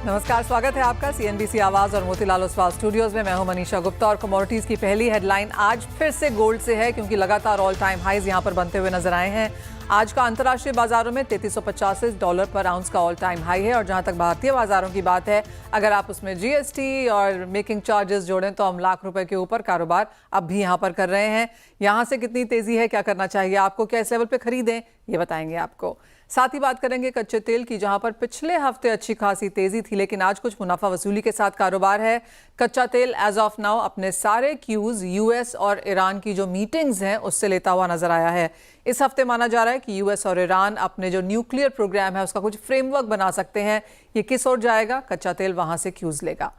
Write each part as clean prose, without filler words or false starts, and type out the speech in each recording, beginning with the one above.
नमस्कार, स्वागत है आपका सीएनबीसी आवाज और मोतीलाल ओसवाल स्टूडियोज में। मैं हूं मनीषा गुप्ता और कमोडिटीज की पहली हेडलाइन आज फिर से गोल्ड से है, क्योंकि लगातार ऑल टाइम हाईज यहां पर बनते हुए नजर आए हैं। आज का अंतर्राष्ट्रीय बाजारों में $3385 पर आउंस का ऑल टाइम हाई है। और जहां तक भारतीय बाजारों की बात है, अगर आप उसमें जीएसटी और मेकिंग चार्जेस जोड़ें तो हम लाख रुपए के ऊपर कारोबार अब भी यहां पर कर रहे हैं। यहां से कितनी तेजी है, क्या करना चाहिए आपको, क्या इस लेवल पे खरीदें, ये बताएंगे आपको। साथ ही बात करेंगे कच्चे तेल की, जहां पर पिछले हफ्ते अच्छी खासी तेजी थी, लेकिन आज कुछ मुनाफा वसूली के साथ कारोबार है। कच्चा तेल एज ऑफ नाउ अपने सारे क्यूज यूएस और ईरान की जो मीटिंग्स हैं उससे लेता हुआ नजर आया है। इस हफ्ते माना जा रहा है कि यूएस और ईरान अपने जो न्यूक्लियर प्रोग्राम है उसका कुछ फ्रेमवर्क बना सकते हैं। ये किस ओर जाएगा, कच्चा तेल वहां से क्यूज लेगा।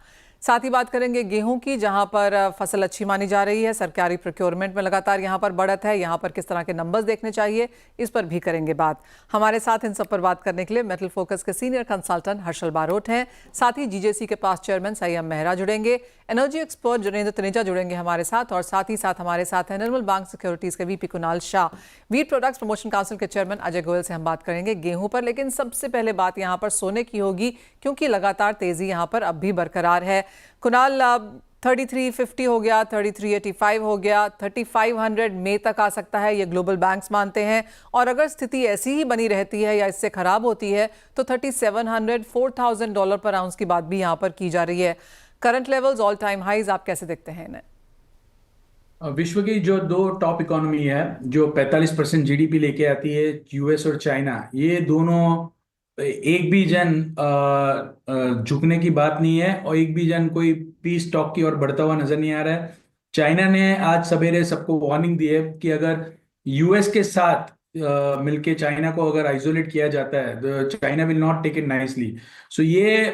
साथ ही बात करेंगे गेहूं की, जहां पर फसल अच्छी मानी जा रही है। सरकारी प्रोक्योरमेंट में लगातार यहां पर बढ़त है। यहां पर किस तरह के नंबर्स देखने चाहिए, इस पर भी करेंगे बात। हमारे साथ इन सब पर बात करने के लिए मेटल फोकस के सीनियर कंसल्टेंट हर्षल बारोट हैं। साथ ही जीजेसी के पास चेयरमैन सैयम मेहरा जुड़ेंगे। एनर्जी एक्सपर्ट जनेंद्र तनेजा जुड़ेंगे हमारे साथ। और साथ ही साथ हमारे साथ हैं निर्मल बैंक सिक्योरिटीज के VP Kunal Shah. Wheat products promotion council के चेयरमैन अजय गोयल से हम बात करेंगे गेहूं पर। लेकिन सबसे पहले बात यहां पर सोने की होगी, क्योंकि लगातार तेजी यहां पर अब भी बरकरार है। कुणाल, 3350 हो गया, 3385 हो गया, 3500 मई तक आ सकता है, ये ग्लोबल बैंक्स मानते हैं। और अगर स्थिति ऐसी ही बनी रहती है या इससे खराब होती है तो $3700 $4000 पर आउंस की बात भी यहां पर की जा रही है। Current levels, all time highs, आप कैसे देखते हैं इन्हें? विश्व की जो दो टॉप इकोनॉमी है जो 45% जीडीपी लेके आती है, यूएस और चाइना, ये दोनों एक भी जन झुकने की बात नहीं है और एक भी जन कोई पीस टॉक की ओर बढ़ता हुआ नजर नहीं आ रहा है। चाइना ने आज सवेरे सबको वार्निंग दी है कि अगर यूएस के साथ मिलके चाइना को अगर आइसोलेट किया जाता है तो China will not take it nicely. So ये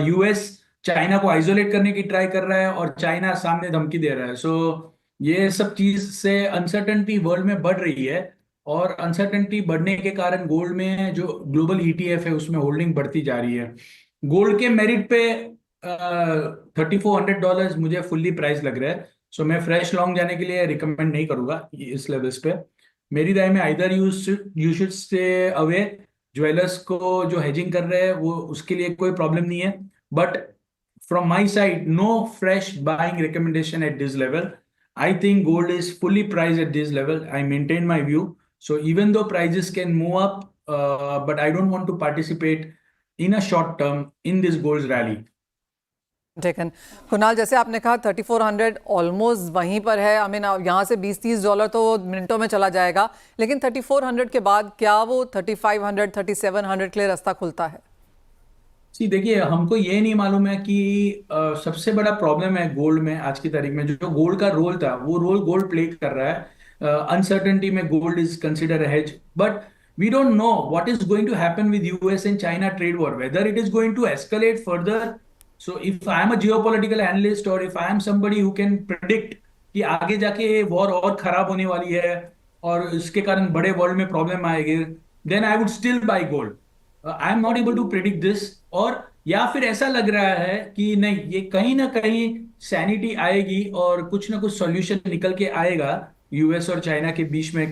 यूएस चाइना को आइसोलेट करने की ट्राई कर रहा है और चाइना सामने धमकी दे रहा है। सो ये सब चीज से अनसर्टेनिटी वर्ल्ड में बढ़ रही है और अनसर्टेनिटी बढ़ने के कारण गोल्ड में जो ग्लोबल ईटीएफ है उसमें होल्डिंग बढ़ती जा रही है। गोल्ड के मेरिट पे $3400 मुझे फुल्ली प्राइस लग रहा है। सो मैं फ्रेश लॉन्ग जाने के लिए रिकमेंड नहीं करूंगा इस लेवल्स पे। मेरी राय में either you should stay away. Jewellers को जो हेजिंग कर रहे हैं वो उसके लिए कोई प्रॉब्लम नहीं है, but from my side, no fresh buying recommendation at this level. I think gold is fully priced at this level. I maintain my view. So even though prices can move up, but I don't want to participate in a short term in this gold rally. Taken. Kunal, जैसे आपने कहा 3400 almost वहीं पर है। I mean यहाँ से $20-30 तो मिनटों में चला जाएगा, लेकिन 3400 के बाद क्या वो 3500 3700 के लिए रास्ता खुलता है? सी देखिए, हमको ये नहीं मालूम है कि सबसे बड़ा प्रॉब्लम है गोल्ड में आज की तारीख में जो गोल्ड का रोल था वो रोल गोल्ड प्ले कर रहा है। अनसर्टेनिटी में gold is consider a hedge, but we don't know what is going to happen with US and China trade war, whether it is going to escalate further. So if I am a geopolitical analyst और if I am somebody who can predict कि आगे जाके war और खराब होने वाली है और इसके कारण बड़े वर्ल्ड में प्रॉब्लम आएगी, then I would still buy gold. I am not able to predict this. और या फिर ऐसा लग रहा है कि नहीं, ये कहीं ना कहीं सैनिटी आएगी और कुछ ना कुछ सॉल्यूशन निकल के आएगा यूएस और चाइना के बीच में,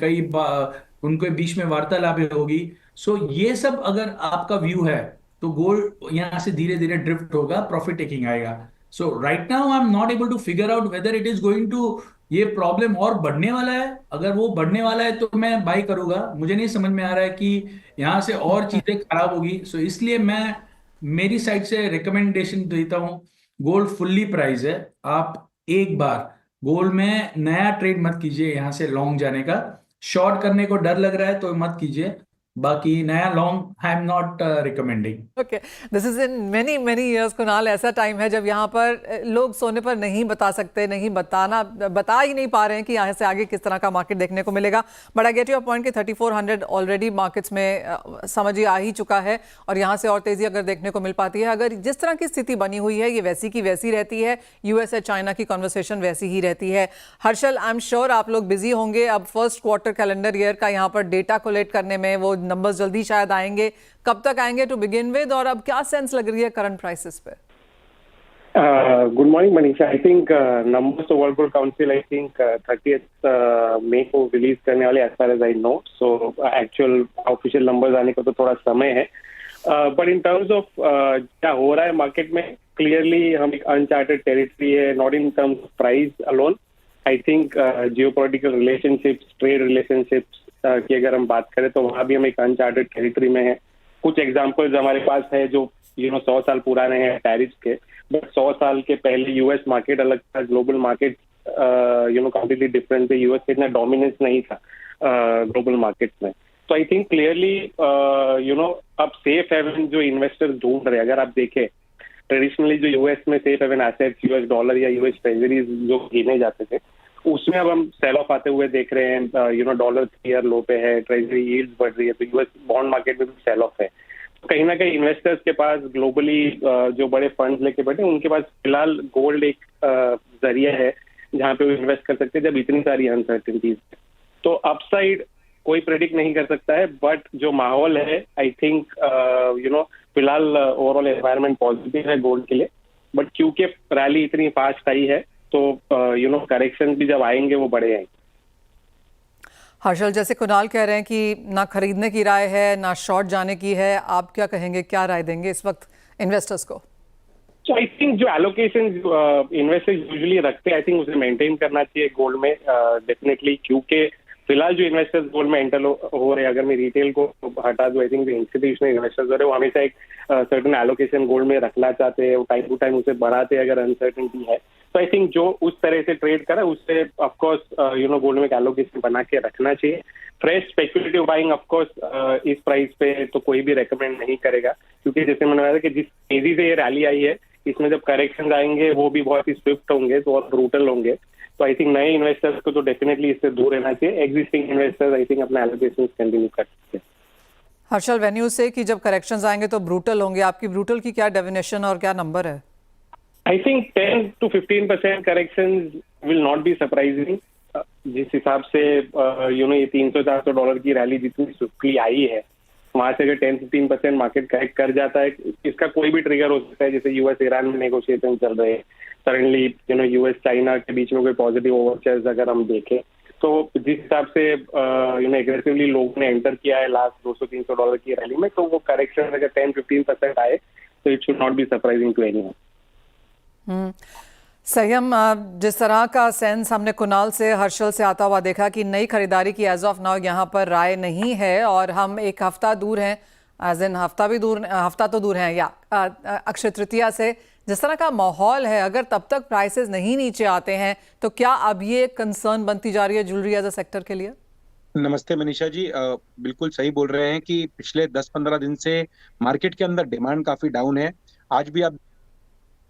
उनके बीच में वार्तालाप होगी। सो ये सब अगर आपका व्यू है तो गोल्ड यहां से धीरे धीरे ड्रिफ्ट होगा, प्रॉफिट टेकिंग आएगा। So right now I am not able to figure out whether it is going to, ये प्रॉब्लम और बढ़ने वाला है। अगर वो बढ़ने वाला है तो मैं बाई करूंगा। मुझे नहीं समझ में आ रहा है कि यहाँ से और चीजें खराब होगी। सो इसलिए मैं मेरी साइड से रिकमेंडेशन देता हूं, गोल्ड फुल्ली प्राइस है। आप एक बार गोल्ड में नया ट्रेड मत कीजिए, यहां से लॉन्ग जाने का। शॉर्ट करने को डर लग रहा है तो मत कीजिए, बाकी नया long I am not recommending. Okay, this is in many many years Kunal, ऐसा टाइम है जब यहाँ पर लोग सोने पर नहीं बता सकते, नहीं बता ही नहीं पा रहे हैं कि यहाँ से आगे किस तरह का मार्केट देखने को मिलेगा। But I get your point कि 3400 ऑलरेडी मार्केट्स में समझ आ ही चुका है और यहाँ से और तेजी अगर देखने को मिल पाती है, अगर जिस तरह की स्थिति बनी हुई है ये वैसी की वैसी रहती है, यूएस और चाइना की कॉन्वर्सेशन वैसी ही रहती है। हर्षल, आई एम श्योर आप लोग बिजी होंगे अब फर्स्ट क्वार्टर कैलेंडर ईयर का यहाँ पर डेटा कोलेक्ट करने में, वो नंबर्स जल्दी शायद आएंगे। कब तक आएंगे टू बिगिन विद, और अब क्या सेंस लग रही है करंट प्राइसेस पे? Good morning Manisha. I think numbers तो world gold council I think 30th मई को रिलीज करने वाले, as far as I know. So actual official numbers आने को तो थोड़ा समय है। बट इन टर्म्स ऑफ क्या हो रहा है मार्केट में, क्लियरली हम एक अनचार्टेड टेरिटरी है, not in terms of price alone. I think geopolitical relationships, trade relationships की अगर हम बात करें तो वहां भी हम एक अनचार्टेड टेरिटरी में है। कुछ एग्जांपल्स हमारे पास है जो 100 साल पुराने हैं टैरिफ्स के, बट 100 साल के पहले यूएस मार्केट अलग था, ग्लोबल मार्केट कंप्लीटली डिफरेंट थे। यूएस इतना डोमिनेंस नहीं था ग्लोबल मार्केट में। तो आई थिंक क्लियरली अब सेफ हेवन जो इन्वेस्टर्स ढूंढ रहे हैं, अगर आप देखें ट्रेडिशनली जो यूएस में safe haven assets, US dollar या यूएस ट्रेजरीज जो गिने जाते थे, उसमें अब हम सेल ऑफ आते हुए देख रहे हैं। डॉलर 3 ईयर लो पे है, ट्रेजरी यील्ड्स बढ़ रही है, तो यूएस बॉन्ड मार्केट में भी सेल ऑफ है। तो कहीं ना कहीं इन्वेस्टर्स के पास ग्लोबली जो बड़े फंड्स लेके बैठे उनके पास फिलहाल गोल्ड एक जरिया है जहाँ पे वो इन्वेस्ट कर सकते हैं जब इतनी सारी अनसर्टेनिटीज। तो अपसाइड कोई प्रेडिक्ट नहीं कर सकता है, बट जो माहौल है आई थिंक फिलहाल ओवरऑल एनवायरनमेंट पॉजिटिव है गोल्ड के लिए। बट क्योंकि रैली इतनी फास्ट आई है तो करेक्शन भी जब आएंगे वो बड़े आएंगे। हर्षल, जैसे कुणाल कह रहे हैं कि ना खरीदने की राय है ना शॉर्ट जाने की है, आप क्या कहेंगे, क्या राय देंगे इस वक्त इन्वेस्टर्स को? तो आई थिंक जो एलोकेशन इन्वेस्टर्स यूजुअली रखते हैं, आई थिंक उसे मेंटेन करना चाहिए गोल्ड में डेफिनेटली। क्योंकि फिलहाल जो इन्वेस्टर्स गोल्ड में एंटर हो रहे हैं, अगर मैं रिटेल को हटा दूं, आई थिंक जो इंस्टीट्यूशनल इन्वेस्टर्स हो रहे हैं वो हमेशा एक सर्टेन एलोकेशन गोल्ड में रखना चाहते हैं, टाइम टू टाइम उसे बढ़ाते हैं अगर अनसर्टेनिटी है। तो आई थिंक जो उस तरह से ट्रेड करे उससे ऑफकोर्स गोल्ड में एक एलोकेशन बना के रखना चाहिए। फ्रेश स्पेकुलेटिव बाइंग ऑफकोर्स इस प्राइस पे तो कोई भी रेकमेंड नहीं करेगा, क्योंकि जैसे मैंने बताया कि जिस तेजी से ये रैली आई है इसमें जब करेक्शन आएंगे वो भी बहुत ही स्विफ्ट होंगे, तो और ब्रूटल होंगे। तो आई थिंक नए इन्वेस्टर्स को तो डेफिनेटली इससे दूर रहना चाहिए। एग्जिस्टिंग इन्वेस्टर्स आई थिंक अपना एलोकेशन कंटिन्यू कर सकते हैं। हर्षल, वेन्यू से कि जब करेक्शंस आएंगे तो ब्रूटल होंगे, आपकी ब्रूटल की क्या डेफिनेशन और क्या नंबर है? I think 10 to 15% corrections will not be surprising. जिस हिसाब से ये $300-400 की रैली जितनी स्विफ्टली आई है, वहां से अगर 10-15% मार्केट करेक्ट कर जाता है, इसका कोई भी ट्रिगर हो सकता है। जैसे यूएस ईरान में नेगोशिएशन चल रहे हैं, सडनली यूएस चाइना के बीच में कोई पॉजिटिव ओवरचेज अगर हम देखें, तो जिस हिसाब से एग्रेसिवली लोगों ने एंटर किया है लास्ट $200-300 की रैली में, तो वो करेक्शन अगर 10-15% आए तो it should not be surprising to anyone. संयम, जिस तरह का सेंस हमने कुणाल से, हर्षल से आता हुआ देखा कि नई खरीदारी की एज ऑफ नाउ यहाँ पर राय नहीं है और हम एक हफ्ता दूर हैं, एज इन हफ्ता तो दूर हैं या अक्षय तृतीया से, जिस तरह का माहौल है, अगर तब तक प्राइसेस नहीं नीचे आते हैं तो क्या अब ये कंसर्न बनती जा रही है ज्वेलरी एज अ सेक्टर के लिए? नमस्ते मनीषा जी, बिल्कुल सही बोल रहे हैं कि पिछले 10-15 दिन से मार्केट के अंदर डिमांड काफी डाउन है। आज भी आप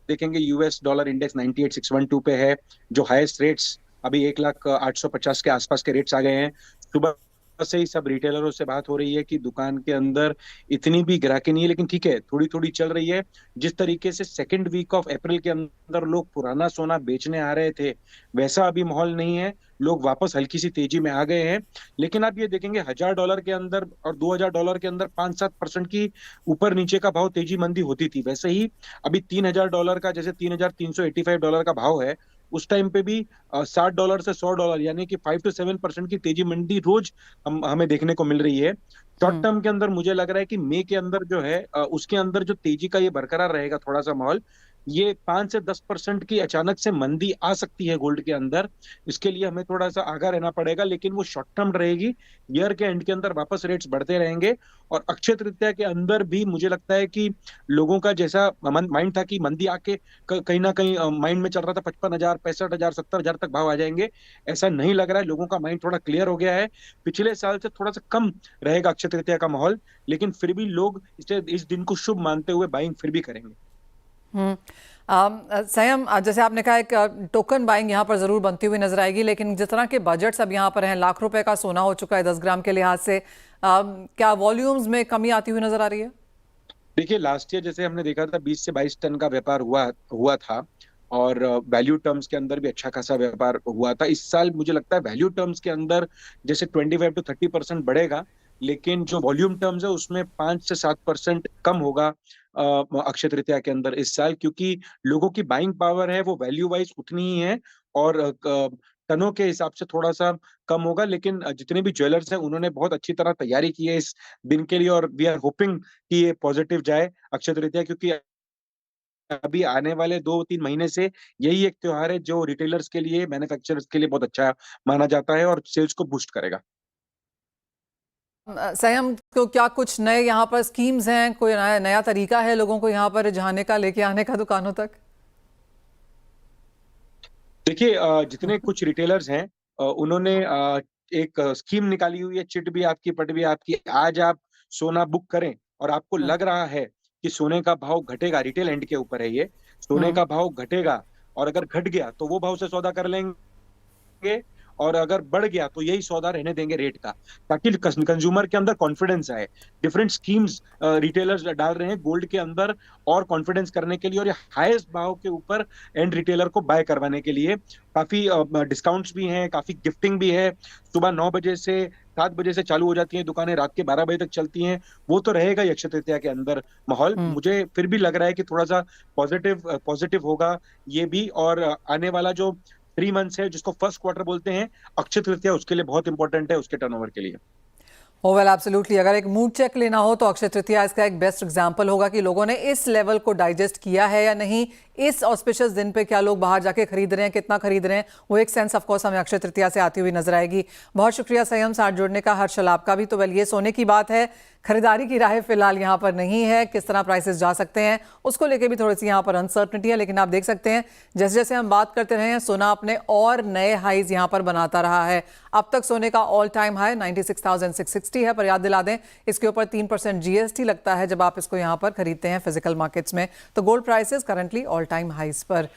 देखेंगे यूएस डॉलर इंडेक्स 98,612 पे है, जो हाईएस्ट रेट्स अभी 1,08,50 के आसपास के रेट्स आ गए हैं। सुबह से ही सब रिटेलरों से बात हो रही है कि दुकान के अंदर इतनी भी ग्राहकी नहीं है, लेकिन ठीक है थोड़ी थोड़ी चल रही है। जिस तरीके से सेकेंड वीक ऑफ अप्रैल के अंदर लोग पुराना सोना बेचने आ रहे थे, वैसा अभी माहौल नहीं है। लोग वापस हल्की सी तेजी में आ गए हैं। लेकिन आप ये देखेंगे $1,000 के अंदर और $2,000 के अंदर 5-7% की ऊपर नीचे का भाव तेजी मंदी होती थी। वैसे ही अभी $3,000 का, जैसे $3,385 का भाव है, उस टाइम पे भी $60 से $100 यानी कि 5 to 7% की तेजी मंदी रोज हमें देखने को मिल रही है। शॉर्ट टर्म के अंदर मुझे लग रहा है कि मई के अंदर जो है उसके अंदर जो तेजी का ये बरकरार रहेगा थोड़ा सा माहौल, ये 5 से 10% की अचानक से मंदी आ सकती है गोल्ड के अंदर। इसके लिए हमें थोड़ा सा आगाह रहना पड़ेगा, लेकिन वो शॉर्ट टर्म रहेगी। ईयर के एंड के अंदर वापस रेट्स बढ़ते रहेंगे और अक्षय तृतीया के अंदर भी मुझे लगता है कि लोगों का जैसा माइंड था कि मंदी आके कहीं ना कहीं माइंड में चल रहा था 55,000, 65,000, 70,000 तक भाव आ जाएंगे, ऐसा नहीं लग रहा है। लोगों का माइंड थोड़ा क्लियर हो गया है। पिछले साल से थोड़ा सा कम रहेगा अक्षय तृतीया का माहौल, लेकिन फिर भी लोग इस दिन को शुभ मानते हुए बाइंग फिर भी करेंगे। संयम, जैसे आपने कहा एक टोकन बाइंग यहाँ पर जरूर बनती हुई नजर आएगी, लेकिन जिस तरह के बजट्स अब यहाँ पर हैं, लाख रुपए का सोना हो चुका है 10 ग्राम के लिहाज से, क्या वॉल्यूम्स में कमी आती हुई नजर आ रही है? देखिए लास्ट ईयर जैसे हमने देखा था 20 से 22 टन का व्यापार हुआ था और वैल्यू टर्म्स के अंदर भी अच्छा खासा व्यापार हुआ था। इस साल मुझे लगता है वैल्यू टर्म्स के अंदर जैसे 25 to 30% बढ़ेगा, लेकिन जो वॉल्यूम टर्म्स है उसमें 5 से 7% कम होगा अक्षय तृतीया के अंदर इस साल, क्योंकि लोगों की बाइंग पावर है वो वैल्यू वाइज उतनी ही है और टनों के हिसाब से थोड़ा सा कम होगा, लेकिन जितने भी ज्वेलर्स हैं उन्होंने बहुत अच्छी तरह तैयारी की है इस दिन के लिए, और वी आर होपिंग कि ये पॉजिटिव जाए अक्षय तृतीया, क्योंकि अभी आने वाले 2-3 महीने से यही एक त्योहार है जो रिटेलर्स के लिए, मैन्युफैक्चरर्स के लिए बहुत अच्छा माना जाता है और सेल्स को बूस्ट करेगा। संयम को क्या कुछ नए यहाँ पर स्कीम्स हैं, कोई नया तरीका है लोगों को यहाँ पर रिझाने का, लेके आने का दुकानों तक? देखिए, जितने कुछ रिटेलर्स हैं उन्होंने एक स्कीम निकाली हुई है, चिट भी आपकी पट भी आपकी। आज आप सोना बुक करें और आपको हम्म, लग रहा है कि सोने का भाव घटेगा, रिटेल एंड के ऊपर है ये, सोने हम्म। का भाव घटेगा और अगर घट गया तो वो भाव से सौदा कर लेंगे, और अगर बढ़ गया तो यही सौदा रहने देंगे रेट का, ताकि कंज्यूमर के अंदर कॉन्फिडेंस आए। डिफरेंट स्कीम्स रिटेलर्स डाल रहे हैं गोल्ड के अंदर और कॉन्फिडेंस करने के लिए, और ये हाईएस्ट भाव के ऊपर एंड रिटेलर को बाय करवाने के लिए काफी डिस्काउंट्स भी हैं, काफी गिफ्टिंग भी है। सुबह 9 बजे से 7 बजे से चालू हो जाती हैं दुकानें, रात के 12 बजे तक चलती हैं। वो तो रहेगा ही अक्षय तृतीया के अंदर माहौल। मुझे फिर भी लग रहा है कि थोड़ा सा पॉजिटिव होगा ये भी, और आने वाला जो 3 मंथ्स है जिसको फर्स्ट क्वार्टर बोलते हैं, अक्षय तृतीया उसके लिए बहुत इंपॉर्टेंट है, उसके टर्नओवर के लिए। वेल एब्सोल्युटली, अगर एक मूड चेक लेना हो तो अक्षय तृतीया इसका एक बेस्ट एग्जांपल होगा कि लोगों ने इस लेवल को डाइजेस्ट किया है या नहीं, इस ऑस्पिशियस दिन पे क्या लोग बाहर जाके खरीद रहे हैं, कितना खरीद रहे हैं, वो एक सेंस ऑफ कोर्स हमें अक्षय तृतीया से आती हुई नजर आएगी। बहुत शुक्रिया संयम, साथ जुड़ने का। हर्षल आपका भी। तो वेल, ये सोने की बात है, खरीदारी की राह फिलहाल यहाँ पर नहीं है, किस तरह प्राइसेस जा सकते हैं उसको लेके भी थोड़ी सी यहाँ पर अनसर्टनिटी है, लेकिन आप देख सकते हैं जैसे जैसे हम बात करते रहे हैं सोना अपने और नए हाईज यहाँ पर बनाता रहा है। अब तक सोने का ऑल टाइम हाई 96,660 है, पर याद दिला दें इसके ऊपर 3% जीएसटी लगता है जब आप इसको यहाँ पर खरीदते हैं फिजिकल मार्केट्स में। तो gold prices currently all time highs पर।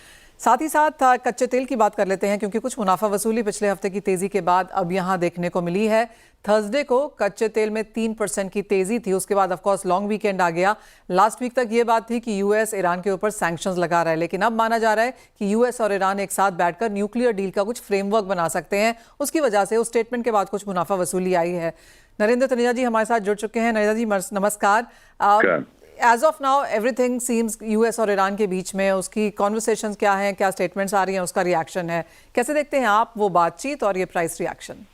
साथ ही साथ कच्चे तेल की बात कर लेते हैं, क्योंकि कुछ मुनाफा वसूली पिछले हफ्ते की तेजी के बाद अब यहां देखने को मिली है। थर्सडे को कच्चे तेल में 3% की तेजी थी, उसके बाद ऑफ कोर्स लॉन्ग वीकेंड आ गया। लास्ट वीक तक ये बात थी कि यूएस ईरान के ऊपर सैंक्शंस लगा रहा है, लेकिन अब माना जा रहा है कि यूएस और ईरान एक साथ बैठकर न्यूक्लियर डील का कुछ फ्रेमवर्क बना सकते हैं। उसकी वजह से उस स्टेटमेंट के बाद कुछ मुनाफा वसूली आई है। नरेंद्र तनेजा जी हमारे साथ जुड़ चुके हैं। नरेंद्र जी नमस्कार। As of now everything seems US और ईरान के बीच में उसकी कॉन्वर्सेशंस क्या हैं, क्या स्टेटमेंट्स आ रही हैं, उसका रिएक्शन है, कैसे देखते हैं आप वो बातचीत और ये प्राइस रिएक्शन?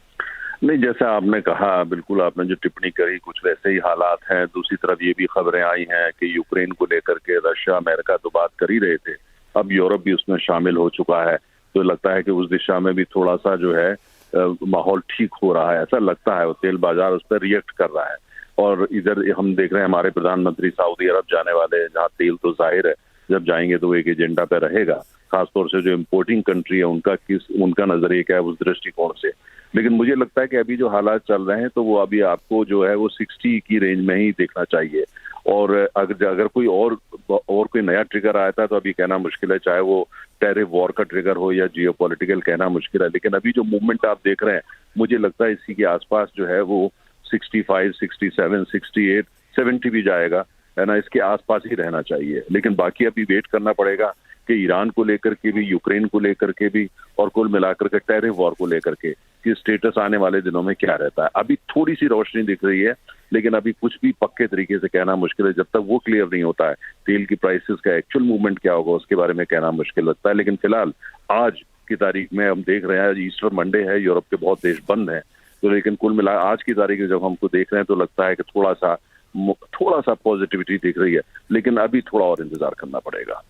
नहीं, जैसा आपने कहा, बिल्कुल आपने जो टिप्पणी करी कुछ वैसे ही हालात हैं। दूसरी तरफ ये भी खबरें आई हैं कि यूक्रेन को लेकर के रशिया अमेरिका तो बात कर ही रहे थे, अब यूरोप भी उसमें शामिल हो चुका है। तो लगता है कि उस दिशा में भी थोड़ा सा जो है माहौल ठीक हो रहा है, ऐसा लगता है। तेल बाजार उस पर रिएक्ट कर रहा है। और इधर हम देख रहे हैं हमारे प्रधानमंत्री सऊदी अरब जाने वाले हैं, जहाँ तेल तो जाहिर है जब जाएंगे तो एक एजेंडा पे रहेगा, खासतौर से जो इम्पोर्टिंग कंट्री है उनका नजरिया क्या है उस दृष्टिकोण से। लेकिन मुझे लगता है कि अभी जो हालात चल रहे हैं तो वो अभी आपको जो है वो 60 की रेंज में ही देखना चाहिए। और अगर कोई और कोई नया ट्रिगर आया था तो अभी कहना मुश्किल है, चाहे वो टैरिफ वॉर का ट्रिगर हो या जियोपॉलिटिकल, कहना मुश्किल है। लेकिन अभी जो मूवमेंट आप देख रहे हैं, मुझे लगता है इसी के आसपास जो है वो 65, 67, 68, 70 भी जाएगा, है ना, इसके आसपास ही रहना चाहिए। लेकिन बाकी अभी वेट करना पड़ेगा कि ईरान को लेकर के भी, यूक्रेन को लेकर के भी, और कुल मिलाकर के टैरिफ वॉर को लेकर के कि स्टेटस आने वाले दिनों में क्या रहता है। अभी थोड़ी सी रोशनी दिख रही है, लेकिन अभी कुछ भी पक्के तरीके से कहना मुश्किल है। जब तक वो क्लियर नहीं होता है तेल की प्राइसेस का एक्चुअल मूवमेंट क्या होगा उसके बारे में कहना मुश्किल लगता है। लेकिन फिलहाल आज की तारीख में हम देख रहे हैं, आज ईस्टर मंडे है, यूरोप के बहुत देश बंद हैं, तो लेकिन कुल मिला आज की तारीख में जब हमको देख रहे हैं तो लगता है कि थोड़ा सा पॉजिटिविटी दिख रही है, लेकिन अभी थोड़ा और इंतजार करना पड़ेगा।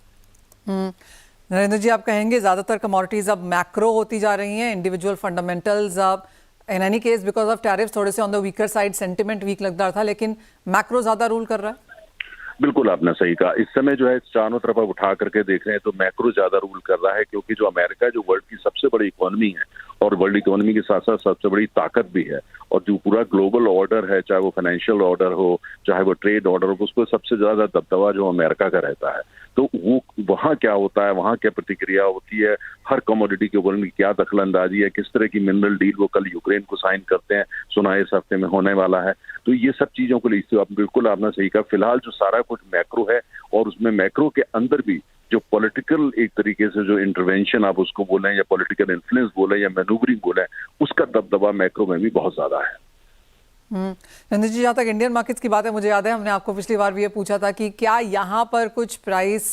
नरेंद्र जी, आप कहेंगे ज्यादातर कमोडिटीज अब मैक्रो होती जा रही हैं, इंडिविजुअल फंडामेंटल्स अब in any case because of tariffs थोड़े से on the weaker side, sentiment weak लगता था, लेकिन मैक्रो ज्यादा रूल कर रहा है? बिल्कुल आपने सही कहा। इस समय जो है चारों तरफ अब उठा करके देख रहे हैं तो मैक्रो ज्यादा रूल कर रहा है, क्योंकि जो अमेरिका जो वर्ल्ड की सबसे बड़ी इकोनॉमी है और वर्ल्ड इकोनॉमी के साथ साथ सबसे बड़ी ताकत भी है, और जो पूरा ग्लोबल ऑर्डर है, चाहे वो फाइनेंशियल ऑर्डर हो, चाहे वो ट्रेड ऑर्डर हो, उसको सबसे ज्यादा दबदबा जो अमेरिका का रहता है। तो वो वहाँ क्या होता है, वहाँ क्या प्रतिक्रिया होती है, हर कमोडिटी के ऊपर क्या दखल अंदाजी है, किस तरह की मिनरल डील वो कल यूक्रेन को साइन करते हैं, सुना इस हफ्ते में होने वाला है। तो ये सब चीजों को लेकर बिल्कुल आपने सही कहा। फिलहाल जो सारा कुछ मैक्रो है, और उसमें मैक्रो के अंदर भी जो पॉलिटिकल एक तरीके से जो इंटरवेंशन आप उसको बोलें या पॉलिटिकल इन्फ्लुएंस बोलें या मैनूवरिंग बोलें, उसका दबदबा मैक्रो में भी बहुत ज्यादा है। नंदित जी, जहाँ तक इंडियन मार्केट्स की बात है, मुझे याद है हमने आपको पिछली बार भी ये पूछा था कि क्या यहाँ पर कुछ प्राइस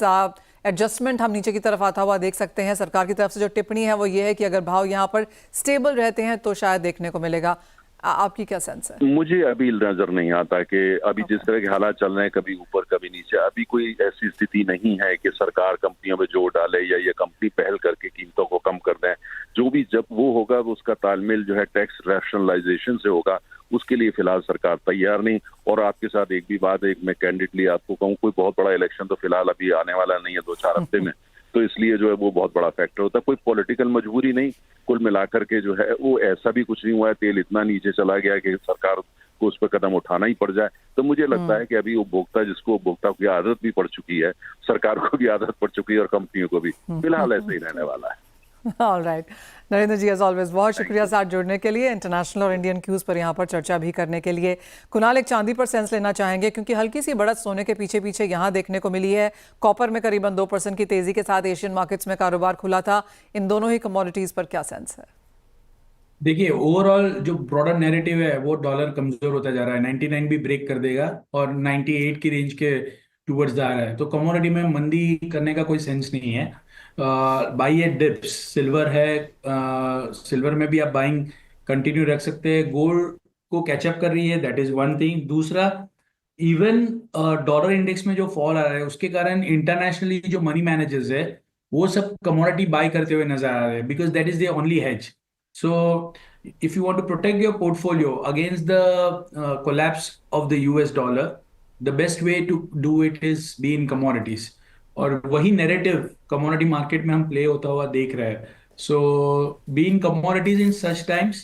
एडजस्टमेंट हम नीचे की तरफ आता हुआ देख सकते हैं। सरकार की तरफ से जो टिप्पणी है वो ये है कि अगर भाव यहाँ पर स्टेबल रहते हैं तो शायद देखने को मिलेगा। आपकी क्या सेंस है? मुझे अभी नजर नहीं आता कि अभी जिस तरह के हालात चल रहे हैं, कभी ऊपर कभी नीचे, अभी कोई ऐसी स्थिति नहीं है कि सरकार कंपनियों में जोर डाले या ये कंपनी पहल करके कीमतों को कम कर दें। जो भी जब वो होगा उसका तालमेल जो है टैक्स रैशनलाइजेशन से होगा, उसके लिए फिलहाल सरकार तैयार नहीं। और आपके साथ एक भी बात है, मैं कैंडिडेटली आपको कहूँ, कोई बहुत बड़ा इलेक्शन तो फिलहाल अभी आने वाला नहीं है 2-4 हफ्ते में, तो इसलिए जो है वो बहुत बड़ा फैक्टर होता है। कोई पॉलिटिकल मजबूरी नहीं, कुल मिलाकर के जो है वो ऐसा भी कुछ नहीं हुआ है तेल इतना नीचे चला गया कि सरकार को उस पर कदम उठाना ही पड़ जाए। तो मुझे लगता है कि अभी उपभोक्ता, जिसको उपभोक्ता की आदत भी पड़ चुकी है, सरकार को भी आदत पड़ चुकी है और कंपनियों को भी, फिलहाल ऐसे ही रहने वाला है। ऑल राइट, नरेंद्र जी एज ऑलवेज बहुत शुक्रिया साथ जुड़ने के लिए, इंटरनेशनल और इंडियन क्यूज पर यहाँ पर चर्चा भी करने के लिए। कुणाल, एक चांदी पर सेंस लेना चाहेंगे क्योंकि हल्की सी बढ़त सोने के पीछे पीछे यहाँ देखने को मिली है। कॉपर में करीबन 2% की तेजी के साथ एशियन मार्केट्स में कारोबार खुला था। इन दोनों ही कमोडिटीज पर क्या सेंस है? देखिए, ओवरऑल जो ब्रॉडर नैरेटिव है वो डॉलर कमजोर होता जा रहा है। 99 भी ब्रेक कर देगा और 98 की रेंज के टूवर्ड्स जा रहा है, तो कमोडिटी में मंदी करने का कोई सेंस नहीं है। बाई एट डिप्स सिल्वर है, सिल्वर में भी आप बाइंग कंटिन्यू रख सकते हैं। गोल्ड को कैचअप कर रही है, दैट इज वन थिंग। दूसरा, इवन डॉलर इंडेक्स में जो फॉल आ रहा है उसके कारण इंटरनेशनली जो मनी मैनेजर्स है वो सब कमोडिटी बाय करते हुए नजर आ रहे हैं, because that is the only hedge. So, if you want to protect your portfolio against the collapse of the US dollar, the best way to do it is be in commodities. और वही narrative commodity market में हम play होता हुआ देख रहे हैं. So be in commodities in such times.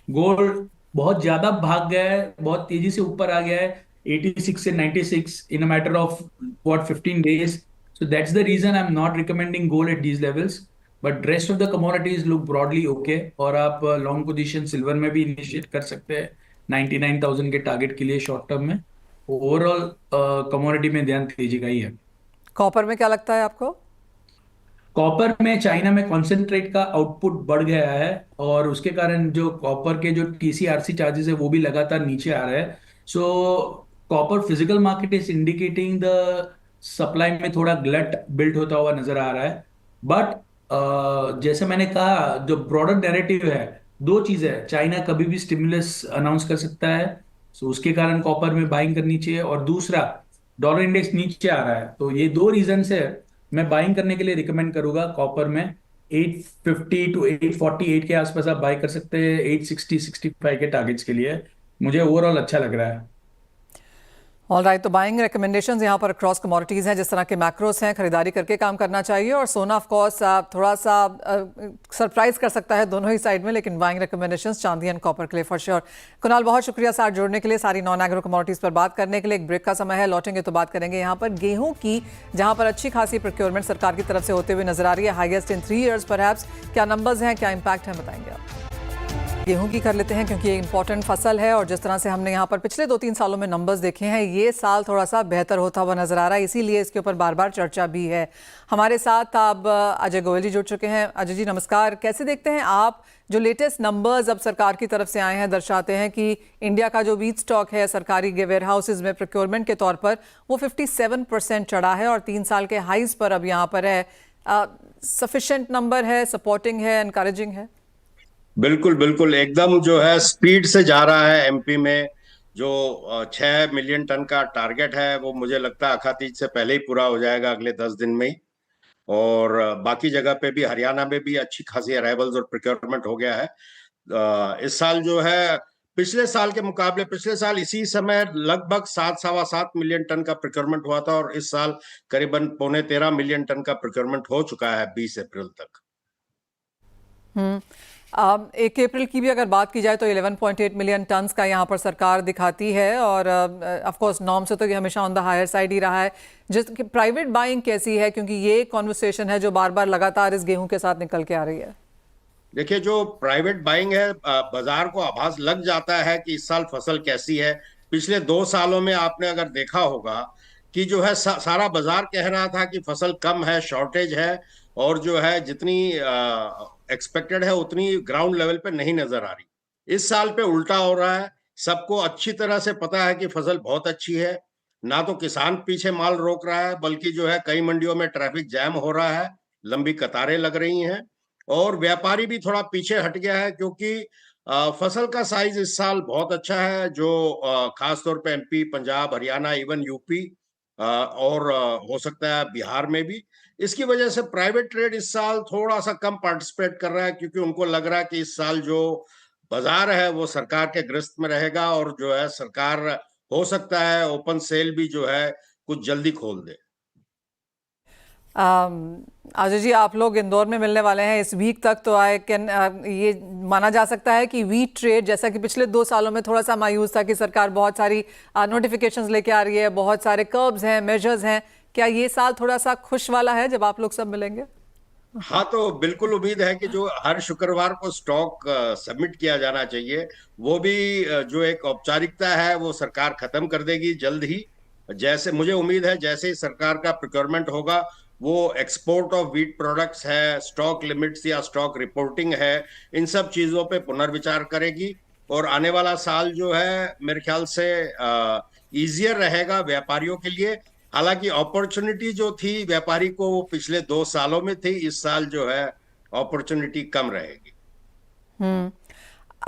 Gold बहुत ज्यादा भाग गया है, बहुत तेजी से ऊपर आ गया है 86 से 96 in a matter of 15 days. So that's the reason I'm not recommending gold at these levels. But rest of the commodities look broadly okay, और आप लॉन्ग पोजीशन सिल्वर में भी इनिशिएट कर सकते हैं 99,000 के टारगेट के लिए शॉर्ट टर्म में. ओवरऑल कमोडिटी में ध्यान तेजी का ही है. कॉपर में क्या लगता है आपको? कॉपर में चाइना में कॉन्सेंट्रेट का आउटपुट बढ़ गया है और उसके कारण जो कॉपर के जो TC/RC चार्जेस है वो भी लगातार नीचे आ रहे हैं. सो copper physical market is indicating the supply में थोड़ा ग्लट बिल्ड होता हुआ नजर आ रहा है. बट जैसे मैंने कहा, जो ब्रॉडर नैरेटिव है, दो चीजें है. चाइना कभी भी स्टिमुलस अनाउंस कर सकता है, सो उसके कारण कॉपर में बाइंग करनी चाहिए. और दूसरा, डॉलर इंडेक्स नीचे आ रहा है, तो ये दो रीजन से मैं बाइंग करने के लिए रिकमेंड करूंगा. कॉपर में 850 to 848 के आसपास आप बाई कर सकते हैं 860-65 के टारगेट्स के लिए. मुझे ओवरऑल अच्छा लग रहा है. ऑल राइट, तो बाइंग रिकमेंडेशंस यहाँ पर अक्रॉस कमोडिटीज़ हैं. जिस तरह के मैक्रोस हैं, खरीदारी करके काम करना चाहिए. और सोना ऑफ कोर्स थोड़ा सा सरप्राइज कर सकता है दोनों ही साइड में, लेकिन बाइंग रिकमेंडेशंस चांदी एंड कॉपर के लिए फॉर श्योर. कुणाल, बहुत शुक्रिया साथ जोड़ने के लिए, सारी नॉन एग्रो कमोडिटीज़ पर बात करने के लिए. एक ब्रेक का समय है, लौटेंगे तो बात करेंगे यहाँ पर गेहूँ की, जहाँ पर अच्छी खासी प्रोक्योरमेंट सरकार की तरफ से होते हुए नजर आ रही है, हाईएस्ट इन 3 years परहैप्स. क्या नंबर्स हैं, क्या इम्पैक्ट है, बताएंगे आप. गेहूं की कर लेते हैं क्योंकि ये इंपॉर्टेंट फसल है और जिस तरह से हमने यहाँ पर पिछले 2-3 सालों में नंबर्स देखे हैं, ये साल थोड़ा सा बेहतर होता हुआ नजर आ रहा है, इसीलिए इसके ऊपर बार बार चर्चा भी है. हमारे साथ अब अजय गोयल जी जुड़ चुके हैं. अजय जी नमस्कार. कैसे देखते हैं आप जो लेटेस्ट नंबर्स अब सरकार की तरफ से आए हैं, दर्शाते हैं कि इंडिया का जो वीट स्टॉक है सरकारी वेयर हाउसेज में प्रोक्योरमेंट के तौर पर वो 57% चढ़ा है और 3 साल के हाइज पर अब यहाँ पर है. सफिशिएंट नंबर है, सपोर्टिंग है, एनकरेजिंग है? बिल्कुल बिल्कुल, एकदम जो है स्पीड से जा रहा है. MP में जो 6 मिलियन टन का टारगेट है वो मुझे लगता है अखातीज से पहले ही पूरा हो जाएगा, अगले 10 दिन में ही. और बाकी जगह पे भी, हरियाणा में भी अच्छी खासी अराइवल्स और प्रोक्योरमेंट हो गया है. इस साल जो है पिछले साल के मुकाबले, पिछले साल इसी समय लगभग 7-7.25 मिलियन टन का प्रोक्योरमेंट हुआ था और इस साल करीबन 12.75 मिलियन टन का प्रोक्योरमेंट हो चुका है 20 अप्रैल तक. 1 अप्रैल की भी अगर बात की जाए तो 11.8 मिलियन टन्स का यहाँ पर सरकार दिखाती है और ऑफ कोर्स नॉर्म से तो ये हमेशा ऑन द हायर साइड ही रहा है. जिसकी प्राइवेट बाइंग कैसी है, क्योंकि ये कॉन्वर्सेशन है जो बार बार लगातार इस गेहूं के साथ निकल के आ रही है. देखिए, जो प्राइवेट बाइंग है, बाजार को आभास लग जाता है कि इस साल फसल कैसी है. पिछले 2 सालों में आपने अगर देखा होगा कि जो है सारा बाजार कह रहा था कि फसल कम है, शॉर्टेज है, और जो है जितनी एक्सपेक्टेड है उतनी ग्राउंड लेवल पे नहीं नजर आ रही. इस साल पे उल्टा हो रहा है. सबको अच्छी तरह से पता है कि फसल बहुत अच्छी है. ना तो किसान पीछे माल रोक रहा है, बल्कि जो है कई मंडियों में ट्रैफिक जैम हो रहा है, लंबी कतारें लग रही हैं, और व्यापारी भी थोड़ा पीछे हट गया है, क्योंकि फसल का साइज इस साल बहुत अच्छा है, जो खास तौर पे MP, Punjab, Haryana, even UP और हो सकता है बिहार में भी। इसकी वजह से प्राइवेट ट्रेड इस साल थोड़ा सा कम पार्टिसिपेट कर रहा है, क्योंकि उनको लग रहा है कि इस साल जो बाजार है वो सरकार के गिरफ्त में रहेगा, और जो है सरकार हो सकता है ओपन सेल भी जो है कुछ जल्दी खोल दे। अजय जी, आप लोग इंदौर में मिलने वाले हैं इस वीक तक, तो आई कैन ये माना जा सकता है कि वीट ट्रेड, जैसा कि पिछले 2 सालों में थोड़ा सा मायूस था कि सरकार बहुत सारी नोटिफिकेशंस लेके आ रही है, बहुत सारे कर्ब्स हैं, मेजर्स हैं, क्या ये साल थोड़ा सा खुश वाला है जब आप लोग सब मिलेंगे? हाँ, तो बिल्कुल उम्मीद है कि जो हर शुक्रवार को स्टॉक सबमिट किया जाना चाहिए, वो भी जो एक औपचारिकता है वो सरकार खत्म कर देगी जल्द ही। जैसे मुझे उम्मीद है, जैसे ही सरकार का प्रोक्योरमेंट होगा, वो एक्सपोर्ट ऑफ वीट प्रोडक्ट्स है, स्टॉक लिमिट्स या स्टॉक रिपोर्टिंग है, इन सब चीजों पे पुनर्विचार करेगी, और आने वाला साल जो है मेरे ख्याल से इजियर रहेगा व्यापारियों के लिए। हालांकि अपॉर्चुनिटी जो थी व्यापारी को वो पिछले 2 सालों में थी, इस साल जो है अपॉर्चुनिटी कम रहेगी।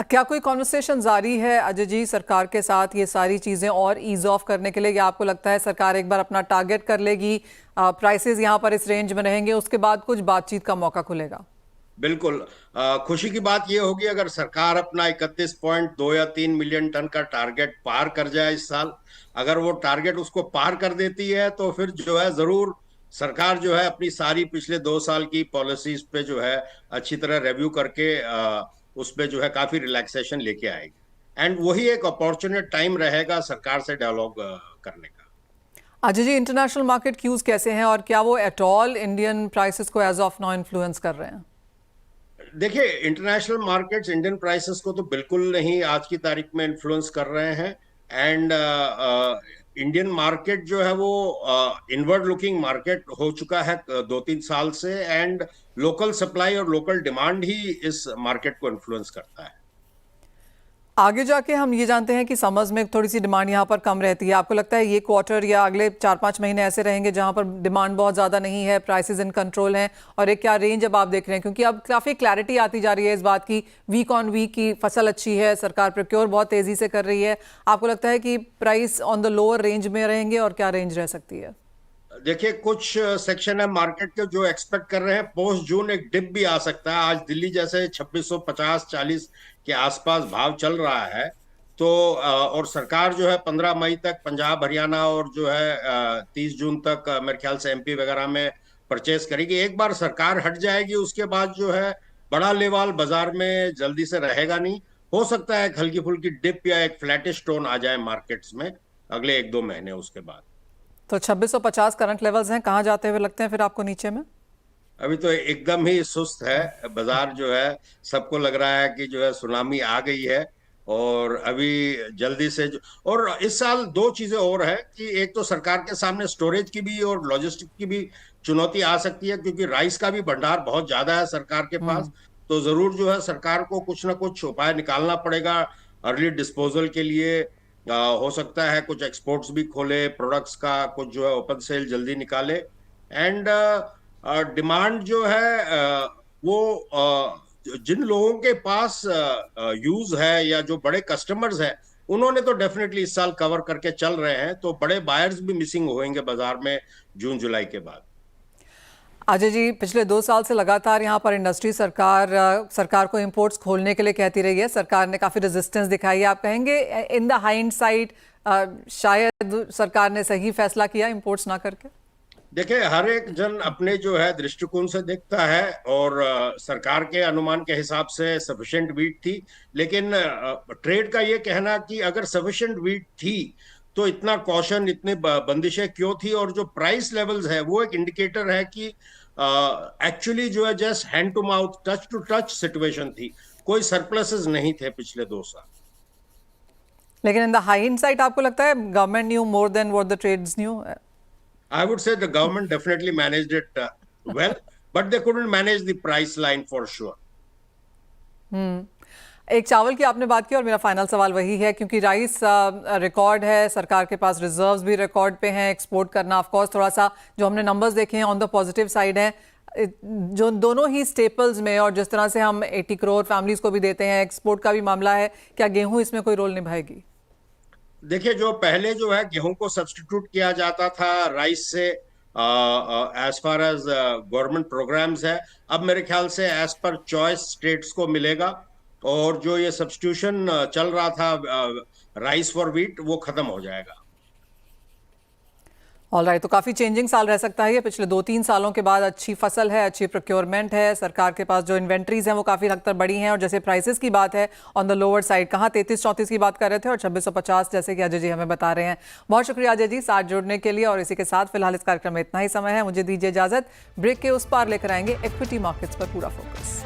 क्या कोई कॉन्वर्सेशन जारी है अजय जी सरकार के साथ ये सारी चीज़ें और ईज ऑफ करने के लिए, या आपको लगता है सरकार एक बार अपना टारगेट कर लेगी, प्राइसेस यहाँ पर इस रेंज में रहेंगे, उसके बाद कुछ बातचीत का मौका खुलेगा? बिल्कुल, खुशी की बात यह होगी अगर सरकार अपना 31.2 या 3 मिलियन टन का टारगेट पार कर जाए इस साल। अगर वो टारगेट उसको पार कर देती है तो फिर जो है जरूर सरकार जो है अपनी सारी पिछले 2 साल की पॉलिसीज पे जो है अच्छी तरह रिव्यू करके उस पे जो है काफी रिलैक्सेशन लेके आएगी, एंड वही एक अपॉर्चुनेट टाइम रहेगा सरकार से डायलॉग करने का। Ajay ji, international market cues कैसे हैं और क्या वो एट ऑल इंडियन प्राइसेस को एज ऑफ नाउ इन्फ्लुएंस कर रहे हैं? देखिए, इंटरनेशनल मार्केट्स इंडियन प्राइसेस को तो बिल्कुल नहीं आज की तारीख में इन्फ्लुएंस कर रहे हैं, एंड इंडियन मार्केट जो है वो इनवर्ड लुकिंग मार्केट हो चुका है 2-3 साल से, एंड लोकल सप्लाई और लोकल डिमांड ही इस मार्केट को इन्फ्लुएंस करता है। आगे जाके हम ये जानते हैं कि समर्स में थोड़ी सी डिमांड यहाँ पर कम रहती है, आपको लगता है ये क्वार्टर या अगले 4-5 महीने ऐसे रहेंगे जहाँ पर डिमांड बहुत ज़्यादा नहीं है, प्राइसेस इन कंट्रोल हैं, और एक क्या रेंज अब आप देख रहे हैं, क्योंकि अब काफ़ी क्लैरिटी आती जा रही है इस बात की, वीक ऑन वीक की फसल अच्छी है, सरकार प्रोक्योर बहुत तेज़ी से कर रही है, आपको लगता है कि price on the lower range में रहेंगे और क्या रेंज रह सकती है? देखिए, कुछ सेक्शन है मार्केट के जो एक्सपेक्ट कर रहे हैं पोस्ट जून एक डिप भी आ सकता है। आज दिल्ली जैसे 2650-40 के आसपास भाव चल रहा है, तो और सरकार जो है 15 मई तक पंजाब, हरियाणा और जो है 30 जून तक मेरे ख्याल से एमपी वगैरह में परचेस करेगी। एक बार सरकार हट जाएगी उसके बाद जो है बड़ा लेवल बाजार में जल्दी से रहेगा नहीं। हो सकता है एक हल्की फुल्की डिप या एक फ्लैटिश टोन आ जाए मार्केट्स में अगले 1-2 महीने उसके बाद। तो 2650 करंट लेवल्स हैं, कहाँ जाते हुए लगते हैं फिर आपको नीचे में? अभी तो एकदम ही सुस्त है बाजार जो है, सबको लग रहा है कि जो है सुनामी आ गई है, और अभी जल्दी से और इस साल 2 चीजें और है कि एक तो सरकार के सामने स्टोरेज की भी और लॉजिस्टिक की भी चुनौती आ सकती है, क्योंकि राइस का भी भंडार बहुत ज्यादा है सरकार के पास, तो जरूर जो है सरकार को कुछ ना कुछ उपाय निकालना पड़ेगा अर्ली डिस्पोजल के लिए। हो सकता है कुछ एक्सपोर्ट्स भी खोले प्रोडक्ट्स का, कुछ जो है ओपन सेल जल्दी निकाले, एंड डिमांड जो है वो जिन लोगों के पास यूज है या जो बड़े कस्टमर्स हैं उन्होंने तो डेफिनेटली इस साल कवर करके चल रहे हैं, तो बड़े बायर्स भी मिसिंग होंगे बाजार में जून जुलाई के बाद। अजय जी, पिछले 2 साल से लगातार यहाँ पर इंडस्ट्री सरकार को इंपोर्ट्स खोलने के लिए कहती रही है, सरकार ने काफ़ी रेजिस्टेंस दिखाई है, आप कहेंगे इन द हाइंडसाइट शायद सरकार ने सही फैसला किया इंपोर्ट्स ना करके? देखिए, हर एक जन अपने जो है दृष्टिकोण से देखता है, और सरकार के अनुमान के हिसाब से सफिशिएंट वीट थी, लेकिन ट्रेड का ये कहना कि अगर सफिशिएंट वीट थी तो इतना कॉशन, इतने बंदिशें क्यों थी, और जो प्राइस लेवल्स है वो एक इंडिकेटर है कि एक्चुअली जो है just hand to mouth, touch to touch situation थी, कोई सरप्लसेस नहीं थे पिछले 2 साल। लेकिन इन द हाइंडसाइट आपको लगता है government knew more than what the trades knew? I would say the government definitely managed it well, but they couldn't manage the price line for sure. एक चावल की आपने बात की और मेरा फाइनल सवाल वही है, क्योंकि राइस रिकॉर्ड है, सरकार के पास रिजर्व्स भी रिकॉर्ड पे हैं, एक्सपोर्ट करना ऑफ कोर्स थोड़ा सा जो हमने नंबर्स देखे हैं ऑन द पॉजिटिव साइड है, जो दोनों ही स्टेपल्स में, और जिस तरह से हम 80 करोड़ फैमिलीज को भी देते हैं, एक्सपोर्ट का भी मामला है, क्या गेहूं इसमें कोई रोल निभाएगी? देखिए, जो पहले जो है गेहूं को सब्स्टिट्यूट किया जाता था राइस से as far as government programs है, अब मेरे ख्याल से एज पर चॉइस स्टेट्स को मिलेगा, और जो ये सब्स्टिट्यूशन चल रहा था राइस फॉर व्हीट वो खत्म हो जाएगा। ऑलराइट, तो काफ़ी चेंजिंग साल रह सकता है ये। पिछले 2-3 सालों के बाद अच्छी फसल है, अच्छी प्रोक्योरमेंट है, सरकार के पास जो इन्वेंट्रीज हैं वो काफ़ी हद तक बड़ी हैं, और जैसे प्राइसेस की बात है ऑन द लोअर साइड, कहाँ 33-34 की बात कर रहे थे और 2650 जैसे कि अजय जी हमें बता रहे हैं। बहुत शुक्रिया अजय जी साथ जुड़ने के लिए, और इसी के साथ फिलहाल इस कार्यक्रम में इतना ही समय है, मुझे दीजिए इजाजत। ब्रेक के उस पार लेकर आएंगे इक्विटी मार्केट्स पर पूरा फोकस।